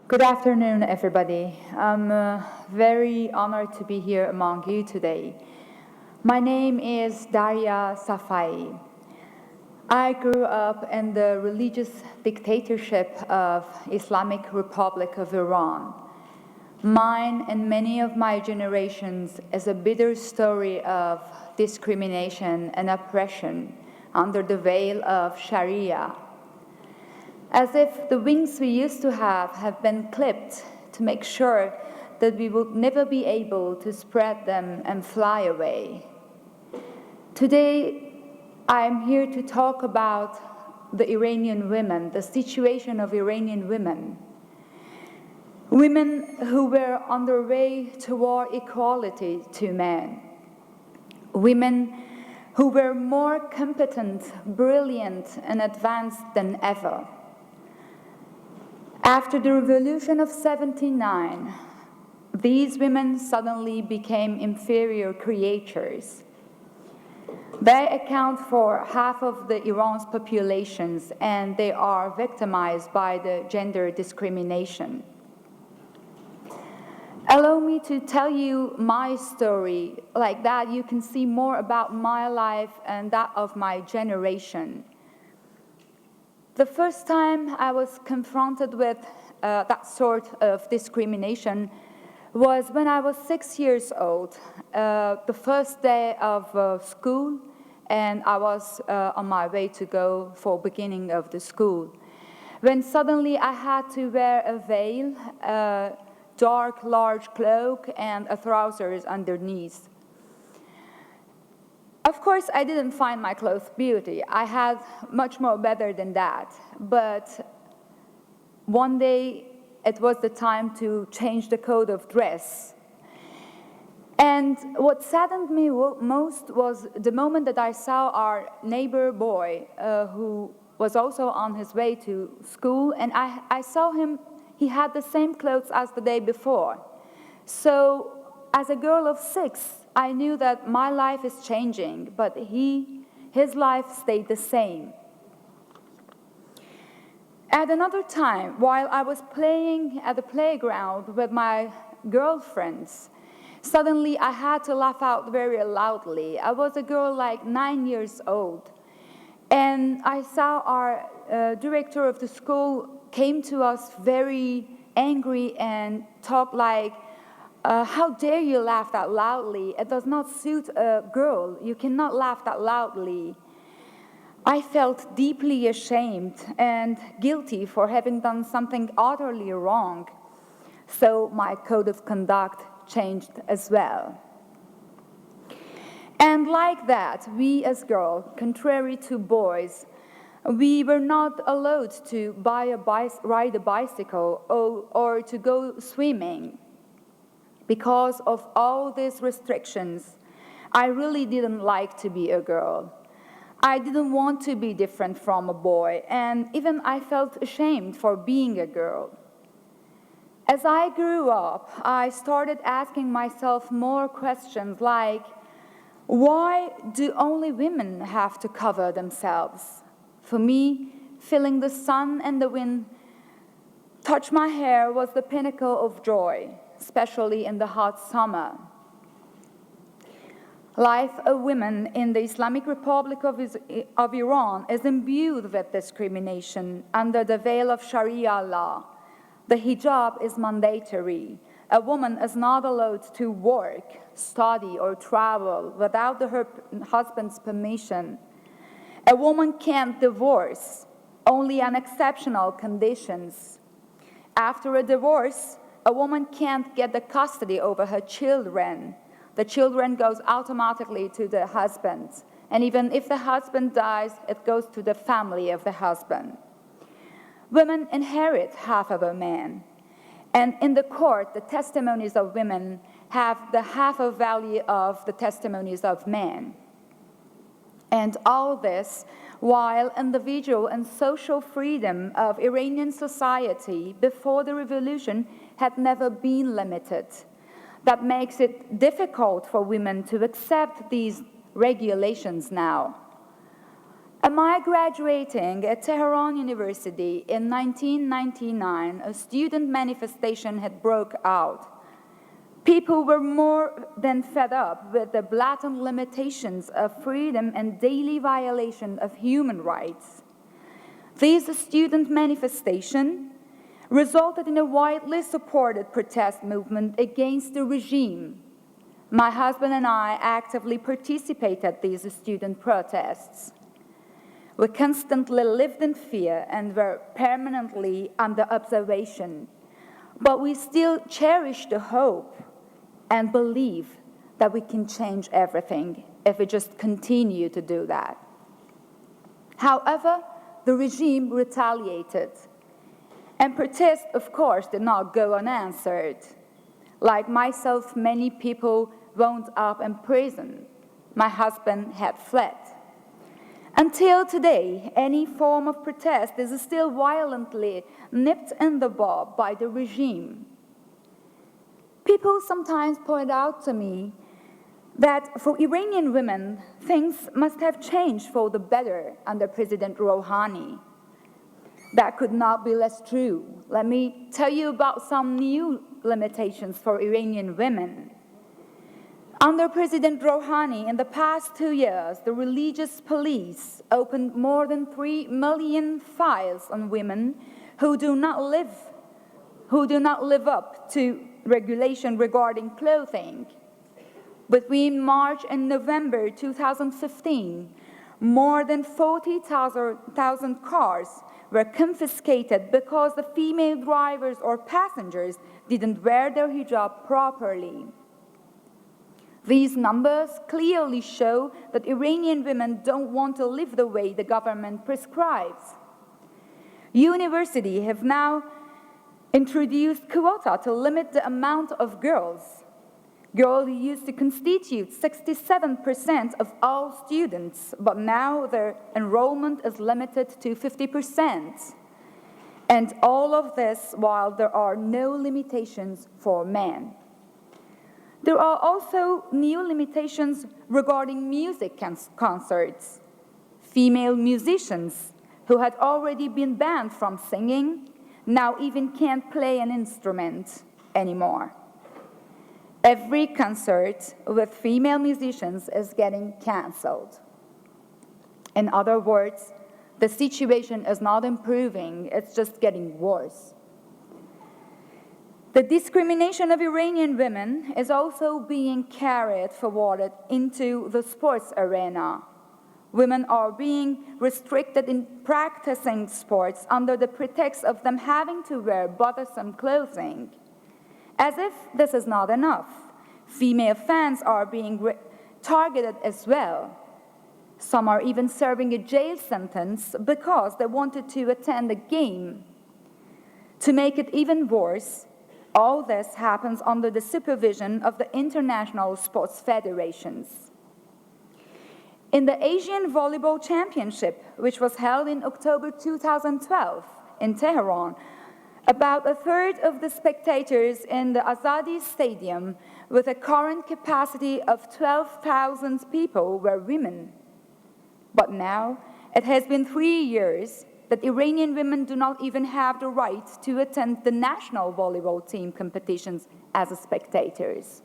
Good afternoon, everybody. I'm very honored to be here among you today. My name is Darya Safai. I grew up in the religious dictatorship of Islamic Republic of Iran. Mine and many of my generations is a bitter story of discrimination and oppression under the veil of Sharia. As if the wings we used to have been clipped to make sure that we would never be able to spread them and fly away. Today, I'm here to talk about the Iranian women, the situation of Iranian women. Women who were on their way toward equality to men. Women who were more competent, brilliant, and advanced than ever. After the revolution of '79, these women suddenly became inferior creatures. They account for half of Iran's populations, and they are victimized by the gender discrimination. Allow me to tell you my story. Like that, you can see more about my life and that of my generation. The first time I was confronted with that sort of discrimination was when I was 6 years old, the first day of school, and I was on my way to go for beginning of the school. When suddenly I had to wear a veil, a dark, large cloak, and a trousers underneath. Of course, I didn't find my clothes beauty. I had much more better than that. But one day, it was the time to change the code of dress. And what saddened me most was the moment that I saw our neighbor boy, who was also on his way to school, and I saw him, he had the same clothes as the day before. So, as a girl of 6, I knew that my life is changing, but his life stayed the same. At another time, while I was playing at the playground with my girlfriends, suddenly I had to laugh out very loudly. I was a girl like 9 years old, and I saw our director of the school came to us very angry and talked like, how dare you laugh that loudly? It does not suit a girl. You cannot laugh that loudly. I felt deeply ashamed and guilty for having done something utterly wrong. So my code of conduct changed as well. And like that, we as girls, contrary to boys, we were not allowed to ride a bicycle or to go swimming. Because of all these restrictions, I really didn't like to be a girl. I didn't want to be different from a boy, and even I felt ashamed for being a girl. As I grew up, I started asking myself more questions like, why do only women have to cover themselves? For me, feeling the sun and the wind touch my hair was the pinnacle of joy, especially in the hot summer. Life of women in the Islamic Republic of Iran is imbued with discrimination under the veil of Sharia law. The hijab is mandatory. A woman is not allowed to work, study, or travel without her husband's permission. A woman can't divorce, only on exceptional conditions. After a divorce, a woman can't get the custody over her children. The children goes automatically to the husband. And even if the husband dies, it goes to the family of the husband. Women inherit half of a man. And in the court, the testimonies of women have the half of value of the testimonies of men. And all this while individual and social freedom of Iranian society before the revolution had never been limited. That makes it difficult for women to accept these regulations now. A On my graduating at Tehran University in 1999, a student manifestation had broke out. People were more than fed up with the blatant limitations of freedom and daily violation of human rights. This student manifestation resulted in a widely supported protest movement against the regime. My husband and I actively participated in these student protests. We constantly lived in fear and were permanently under observation, but we still cherish the hope and believe that we can change everything if we just continue to do that. However, the regime retaliated, and protests, of course, did not go unanswered. Like myself, many people wound up in prison. My husband had fled. Until today, any form of protest is still violently nipped in the bud by the regime. People sometimes point out to me that for Iranian women, things must have changed for the better under President Rouhani. That could not be less true. Let me tell you about some new limitations for Iranian women. Under President Rouhani, in the past 2 years, the religious police opened more than 3 million files on women who do not live up to regulation regarding clothing. Between March and November 2015, more than 40,000 cars were confiscated because the female drivers or passengers didn't wear their hijab properly. These numbers clearly show that Iranian women don't want to live the way the government prescribes. Universities have now introduced quota to limit the amount of girls. Girls used to constitute 67% of all students, but now their enrollment is limited to 50%. And all of this while there are no limitations for men. There are also new limitations regarding music concerts. Female musicians who had already been banned from singing now even can't play an instrument anymore. Every concert with female musicians is getting canceled. In other words, the situation is not improving, it's just getting worse. The discrimination of Iranian women is also being carried forward into the sports arena. Women are being restricted in practicing sports under the pretext of them having to wear bothersome clothing. As if this is not enough, female fans are being targeted as well. Some are even serving a jail sentence because they wanted to attend a game. To make it even worse, all this happens under the supervision of the international sports federations. In the Asian Volleyball Championship, which was held in October 2012 in Tehran, about a third of the spectators in the Azadi Stadium, with a current capacity of 12,000 people, were women. But now, it has been 3 years that Iranian women do not even have the right to attend the national volleyball team competitions as spectators.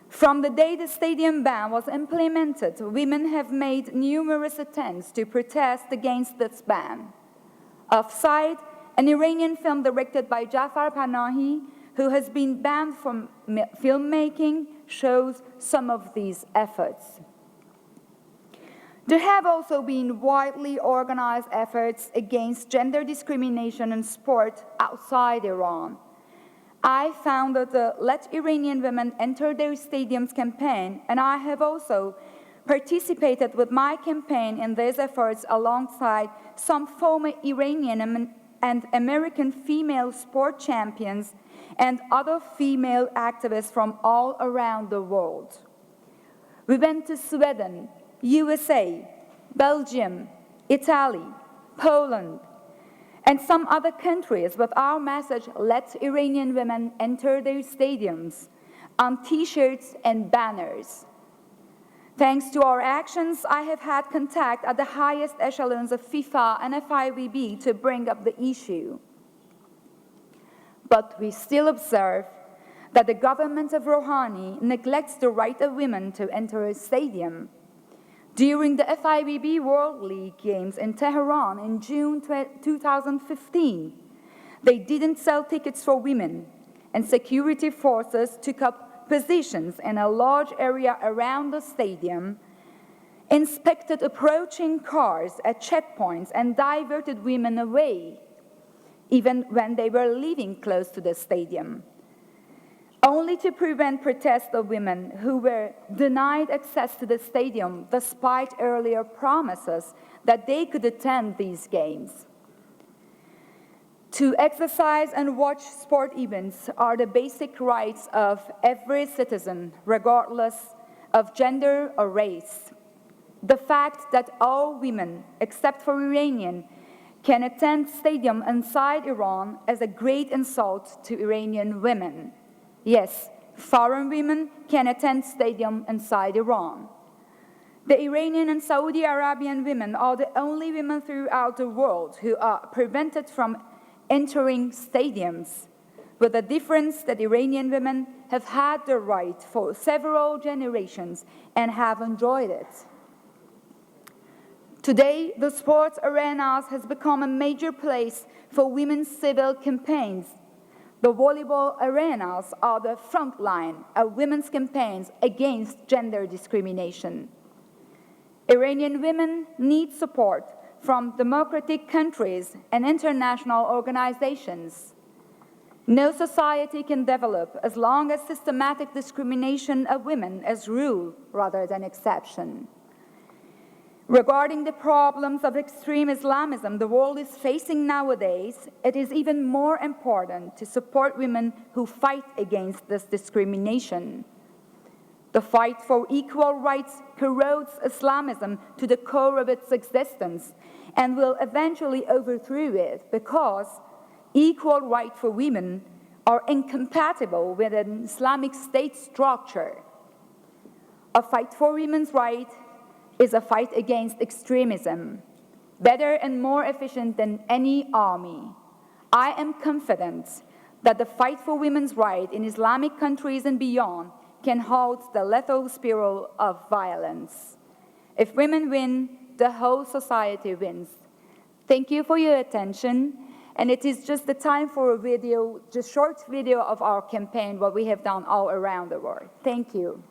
From the day the stadium ban was implemented, women have made numerous attempts to protest against this ban. Offside, an Iranian film directed by Jafar Panahi, who has been banned from filmmaking, shows some of these efforts. There have also been widely organized efforts against gender discrimination in sport outside Iran. I founded the Let Iranian Women Enter Their Stadiums campaign, and I have also participated with my campaign in these efforts alongside some former Iranian and American female sport champions and other female activists from all around the world. We went to Sweden, USA, Belgium, Italy, Poland, and some other countries with our message, "Let Iranian women enter their stadiums," on T-shirts and banners. Thanks to our actions, I have had contact at the highest echelons of FIFA and FIVB to bring up the issue. But we still observe that the government of Rouhani neglects the right of women to enter a stadium. During the FIVB World League Games in Tehran in June 2015, they didn't sell tickets for women, and security forces took up positions in a large area around the stadium, inspected approaching cars at checkpoints, and diverted women away, even when they were living close to the stadium, only to prevent protests of women who were denied access to the stadium despite earlier promises that they could attend these games. To exercise and watch sport events are the basic rights of every citizen, regardless of gender or race. The fact that all women, except for Iranian, can attend stadium inside Iran is a great insult to Iranian women. Yes, foreign women can attend stadium inside Iran. The Iranian and Saudi Arabian women are the only women throughout the world who are prevented from entering stadiums, with the difference that Iranian women have had the right for several generations and have enjoyed it. Today, the sports arenas has become a major place for women's civil campaigns. The volleyball arenas are the front line of women's campaigns against gender discrimination. Iranian women need support from democratic countries and international organizations. No society can develop as long as systematic discrimination of women is rule rather than exception. Regarding the problems of extreme Islamism the world is facing nowadays, it is even more important to support women who fight against this discrimination. The fight for equal rights corrodes Islamism to the core of its existence and will eventually overthrow it because equal rights for women are incompatible with an Islamic state structure. A fight for women's rights is a fight against extremism, better and more efficient than any army. I am confident that the fight for women's rights in Islamic countries and beyond can halt the lethal spiral of violence. If women win, the whole society wins. Thank you for your attention, and it is just the time for a video, just short video of our campaign, what we have done all around the world. Thank you.